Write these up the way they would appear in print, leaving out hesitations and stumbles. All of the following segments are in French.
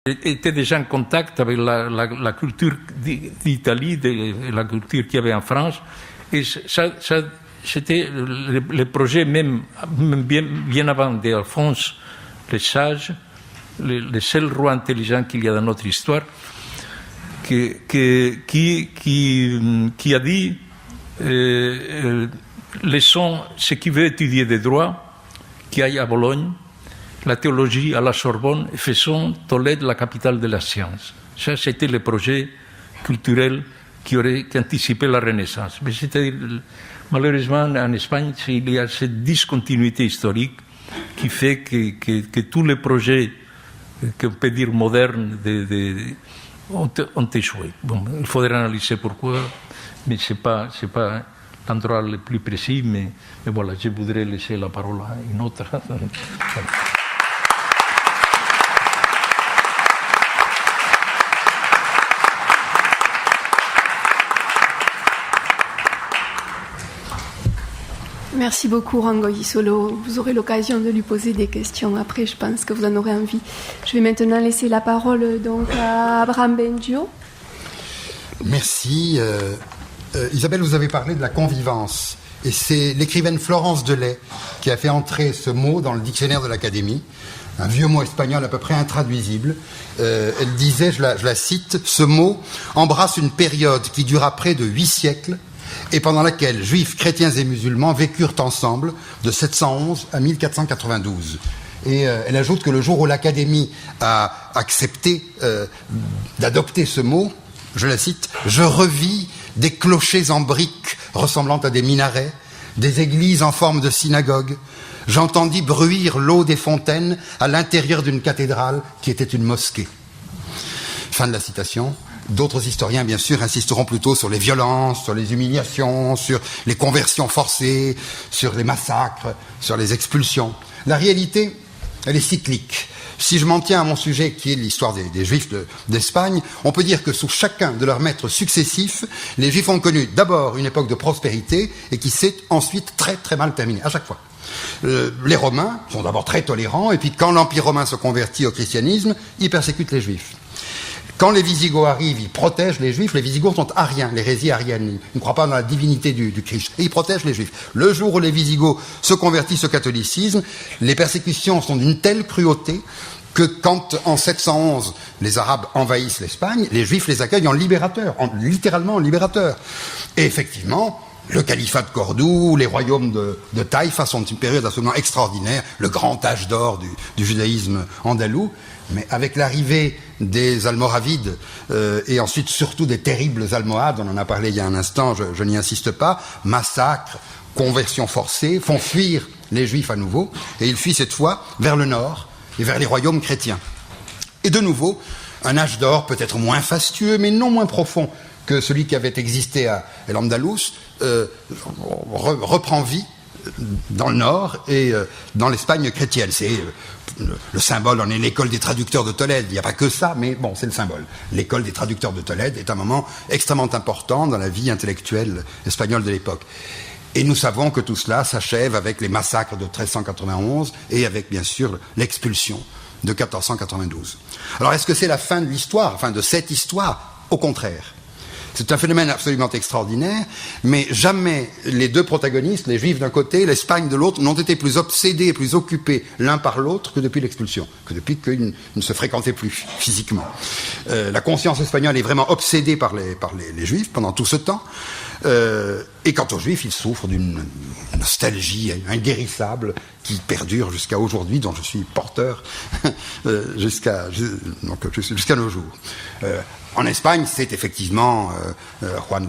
était déjà en contact avec la culture d'Italie, la culture qu'il y avait en France. Et c'était le projet même bien avant d'Alphonse le Sage, le seul roi intelligent qu'il y a dans notre histoire, qui a dit laissons ceux qui veulent étudier des droits qui aillent à Bologne, la théologie à la Sorbonne, et faisons Tolède la capitale de la science. Ça, c'était le projet culturel qui anticipait la Renaissance. Mais c'est-à-dire, malheureusement, en Espagne, il y a cette discontinuité historique qui fait que tous les projets, qu'on peut dire modernes, ont échoué. Bon, il faudrait analyser pourquoi, mais ce n'est pas l'endroit le plus précis, mais voilà, je voudrais laisser la parole à une autre. Merci beaucoup, Rangoyi Solo. Vous aurez l'occasion de lui poser des questions après, je pense que vous en aurez envie. Je vais maintenant laisser la parole donc à Abraham Bengio. Merci. Isabelle, vous avez parlé de la convivence. Et c'est l'écrivaine Florence Delay qui a fait entrer ce mot dans le dictionnaire de l'Académie, un vieux mot espagnol à peu près intraduisible. Elle disait, je la cite, « Ce mot embrasse une période qui dura près de 8 siècles et pendant laquelle juifs, chrétiens et musulmans vécurent ensemble de 711 à 1492. » Et elle ajoute que le jour où l'Académie a accepté d'adopter ce mot, je la cite, « Je revis des clochers en briques ressemblant à des minarets, des églises en forme de synagogue. J'entendis bruire l'eau des fontaines à l'intérieur d'une cathédrale qui était une mosquée. » Fin de la citation. D'autres historiens, bien sûr, insisteront plutôt sur les violences, sur les humiliations, sur les conversions forcées, sur les massacres, sur les expulsions. La réalité, elle est cyclique. Si je m'en tiens à mon sujet, qui est l'histoire des Juifs d'Espagne, on peut dire que sous chacun de leurs maîtres successifs, les Juifs ont connu d'abord une époque de prospérité et qui s'est ensuite très très mal terminée, à chaque fois. Les Romains sont d'abord très tolérants, et puis quand l'Empire romain se convertit au christianisme, ils persécutent les Juifs. Quand les Visigoths arrivent, ils protègent les Juifs. Les Visigoths sont ariens, l'hérésie arienne. Ils ne croient pas dans la divinité du Christ. Et ils protègent les Juifs. Le jour où les Visigoths se convertissent au catholicisme, les persécutions sont d'une telle cruauté que quand, en 711, les Arabes envahissent l'Espagne, les Juifs les accueillent en libérateurs, littéralement en libérateurs. Et effectivement, le califat de Cordoue, les royaumes de Taïfa sont une période absolument extraordinaire, le grand âge d'or du judaïsme andalou. Mais avec l'arrivée des Almoravides et ensuite surtout des terribles Almohades, on en a parlé il y a un instant, je n'y insiste pas, massacres, conversions forcées, font fuir les Juifs à nouveau, et ils fuient cette fois vers le nord et vers les royaumes chrétiens. Et de nouveau, un âge d'or peut-être moins fastueux, mais non moins profond que celui qui avait existé à El-Andalus, reprend vie dans le nord et dans l'Espagne chrétienne. C'est le symbole en est l'école des traducteurs de Tolède. Il n'y a pas que ça, mais bon, c'est le symbole. L'école des traducteurs de Tolède est un moment extrêmement important dans la vie intellectuelle espagnole de l'époque. Et nous savons que tout cela s'achève avec les massacres de 1391 et avec, bien sûr, l'expulsion de 1492. Alors, est-ce que c'est la fin de l'histoire, enfin de cette histoire? Au contraire. C'est un phénomène absolument extraordinaire, mais jamais les deux protagonistes, les Juifs d'un côté, l'Espagne de l'autre, n'ont été plus obsédés et plus occupés l'un par l'autre que depuis l'expulsion, que depuis qu'ils ne se fréquentaient plus physiquement. La conscience espagnole est vraiment obsédée par les Juifs pendant tout ce temps, et quant aux Juifs, ils souffrent d'une nostalgie inguérissable qui perdure jusqu'à aujourd'hui, dont je suis porteur jusqu'à nos jours. En Espagne, c'est effectivement, Juan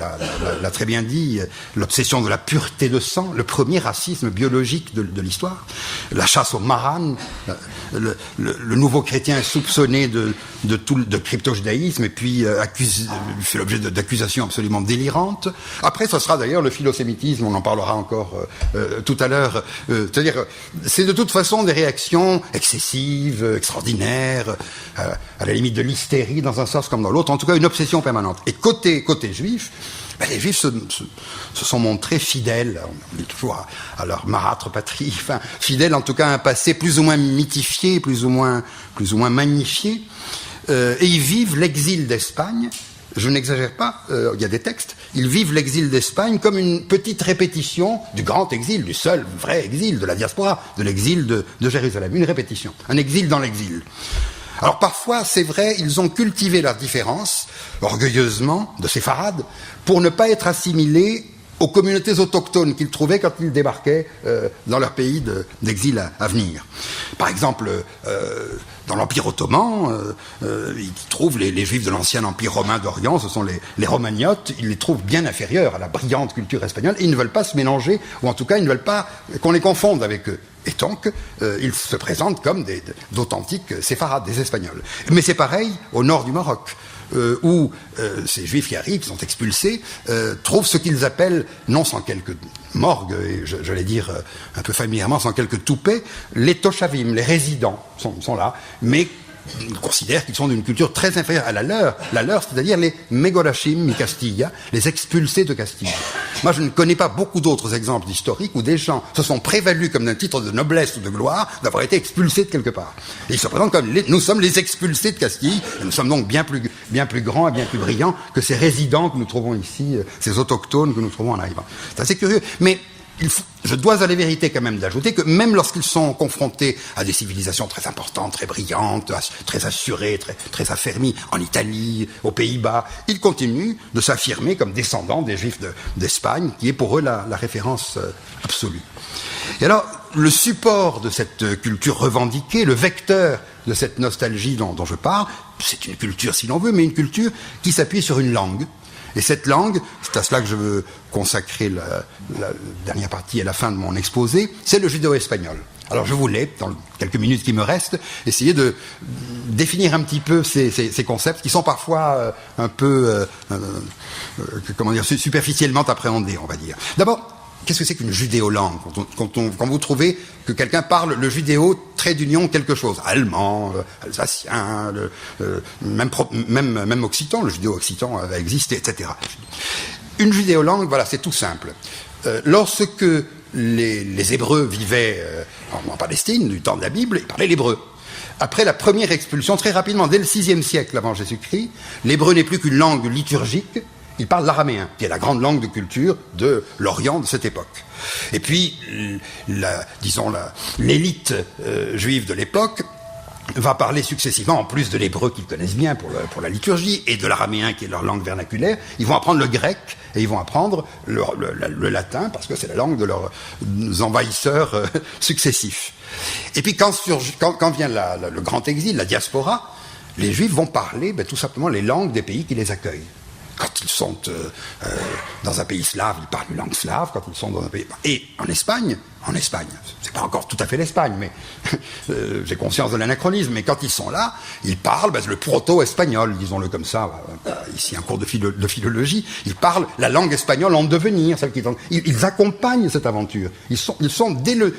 l'a très bien dit, l'obsession de la pureté de sang, le premier racisme biologique de l'histoire, la chasse aux maranes, le nouveau chrétien soupçonné de crypto-judaïsme et puis fait l'objet d'accusations absolument délirantes. Après, ce sera d'ailleurs le philosémitisme, on en parlera encore tout à l'heure. C'est-à-dire, c'est de toute façon des réactions excessives, extraordinaires, à la limite de l'hystérie dans un sens comme dans l'autre, en tout cas une obsession permanente. Et côté juif, les Juifs se sont montrés fidèles, on dit toujours à leur marâtre patrie, enfin fidèles en tout cas à un passé plus ou moins mythifié, plus ou moins magnifié. et ils vivent l'exil d'Espagne. Je n'exagère pas, il y a des textes. Ils vivent l'exil d'Espagne comme une petite répétition du grand exil, du seul vrai exil de la diaspora, de l'exil de Jérusalem. Une répétition, un exil dans l'exil. Alors parfois, c'est vrai, ils ont cultivé leurs différences, orgueilleusement, de séfarades, pour ne pas être assimilés aux communautés autochtones qu'ils trouvaient quand ils débarquaient dans leur pays d'exil à venir. Par exemple, dans l'Empire ottoman, ils trouvent les Juifs de l'ancien Empire romain d'Orient, ce sont les Romagnotes, ils les trouvent bien inférieurs à la brillante culture espagnole, et ils ne veulent pas se mélanger, ou en tout cas, ils ne veulent pas qu'on les confonde avec eux. Et donc, ils se présentent comme d'authentiques séfarades, des Espagnols. Mais c'est pareil au nord du Maroc, où ces Juifs qui arrivent, qui sont expulsés, trouvent ce qu'ils appellent, non sans quelques morgues, et j'allais dire un peu familièrement, sans quelques toupets, les Toshavim, les résidents sont là, mais ils considèrent qu'ils sont d'une culture très inférieure à la leur, c'est-à-dire les Megorachim mi Castilla, les expulsés de Castille. Moi, je ne connais pas beaucoup d'autres exemples historiques où des gens se sont prévalus comme d'un titre de noblesse ou de gloire d'avoir été expulsés de quelque part. Et ils se présentent comme nous sommes les expulsés de Castille, et nous sommes donc bien plus grands et bien plus brillants que ces résidents que nous trouvons ici, ces autochtones que nous trouvons en arrivant. C'est assez curieux, mais je dois à la vérité quand même d'ajouter que même lorsqu'ils sont confrontés à des civilisations très importantes, très brillantes, très assurées, très affermies, en Italie, aux Pays-Bas, ils continuent de s'affirmer comme descendants des Juifs d'Espagne, qui est pour eux la référence absolue. Et alors, le support de cette culture revendiquée, le vecteur de cette nostalgie dont je parle, c'est une culture si l'on veut, mais une culture qui s'appuie sur une langue. Et cette langue, c'est à cela que je veux consacrer la dernière partie à la fin de mon exposé, c'est le judéo-espagnol. Alors je voulais, dans les quelques minutes qui me restent, essayer de définir un petit peu ces concepts qui sont parfois un peu, superficiellement appréhendés, on va dire. D'abord, qu'est-ce que c'est qu'une judéolangue? Quand vous trouvez que quelqu'un parle le judéo, trait d'union quelque chose, allemand, alsacien, même occitan, le judéo-occitan a existé, etc. Une judéolangue, voilà, c'est tout simple. Lorsque les Hébreux vivaient en Palestine, du temps de la Bible, ils parlaient l'hébreu. Après la première expulsion, très rapidement, dès le VIe siècle avant Jésus-Christ, l'hébreu n'est plus qu'une langue liturgique. Il parle l'araméen, qui est la grande langue de culture de l'Orient de cette époque. Et puis, l'élite juive de l'époque va parler successivement, en plus de l'hébreu qu'ils connaissent bien pour la liturgie, et de l'araméen qui est leur langue vernaculaire, ils vont apprendre le grec, et ils vont apprendre le latin, parce que c'est la langue de leurs envahisseurs successifs. Et puis quand vient le grand exil, la diaspora, les Juifs vont parler tout simplement les langues des pays qui les accueillent. Quand ils sont dans un pays slave, ils parlent une langue slave. Quand ils sont dans un pays... Et en Espagne, c'est pas encore tout à fait l'Espagne, mais j'ai conscience de l'anachronisme, mais quand ils sont là, ils parlent le proto-espagnol, disons-le comme ça, ici un cours de philologie, ils parlent la langue espagnole en devenir, ils accompagnent cette aventure. Ils sont dès le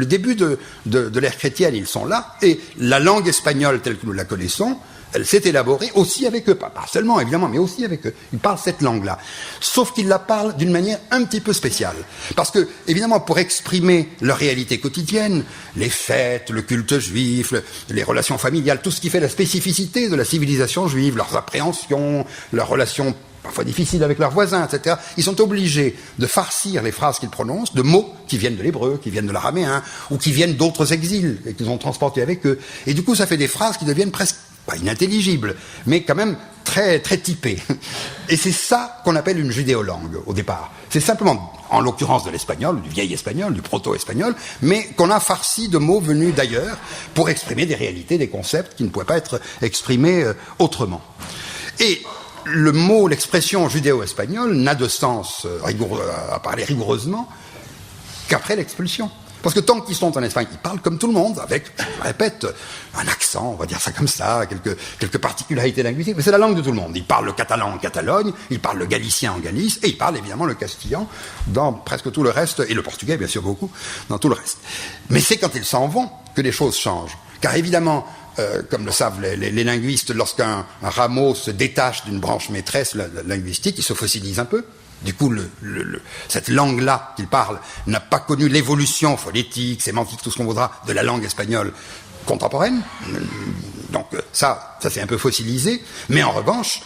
début de l'ère chrétienne, ils sont là, et la langue espagnole telle que nous la connaissons, elle s'est élaborée aussi avec eux, pas seulement évidemment, mais aussi avec eux. Ils parlent cette langue-là. Sauf qu'ils la parlent d'une manière un petit peu spéciale. Parce que, évidemment, pour exprimer leur réalité quotidienne, les fêtes, le culte juif, les relations familiales, tout ce qui fait la spécificité de la civilisation juive, leurs appréhensions, leurs relations parfois difficiles avec leurs voisins, etc., ils sont obligés de farcir les phrases qu'ils prononcent de mots qui viennent de l'hébreu, qui viennent de l'araméen, ou qui viennent d'autres exils, et qu'ils ont transportés avec eux. Et du coup, ça fait des phrases qui deviennent presque pas inintelligible, mais quand même très, très typé. Et c'est ça qu'on appelle une judéolangue, au départ. C'est simplement, en l'occurrence de l'espagnol, du vieil espagnol, du proto-espagnol, mais qu'on a farci de mots venus d'ailleurs pour exprimer des réalités, des concepts qui ne pouvaient pas être exprimés autrement. Et le mot, l'expression judéo-espagnol n'a de sens, à parler rigoureusement, qu'après l'expulsion. Parce que tant qu'ils sont en Espagne, ils parlent comme tout le monde, avec, je répète, un accent, on va dire ça comme ça, quelques particularités linguistiques, mais c'est la langue de tout le monde. Ils parlent le catalan en Catalogne, ils parlent le galicien en Galice, et ils parlent évidemment le castillan dans presque tout le reste, et le portugais bien sûr beaucoup, dans tout le reste. Mais c'est quand ils s'en vont que les choses changent. Car évidemment, comme le savent les linguistes, lorsqu'un rameau se détache d'une branche maîtresse linguistique, il se fossilise un peu. Du coup, cette langue-là qu'il parle n'a pas connu l'évolution phonétique, sémantique, tout ce qu'on voudra, de la langue espagnole contemporaine, Donc ça c'est un peu fossilisé, mais en revanche,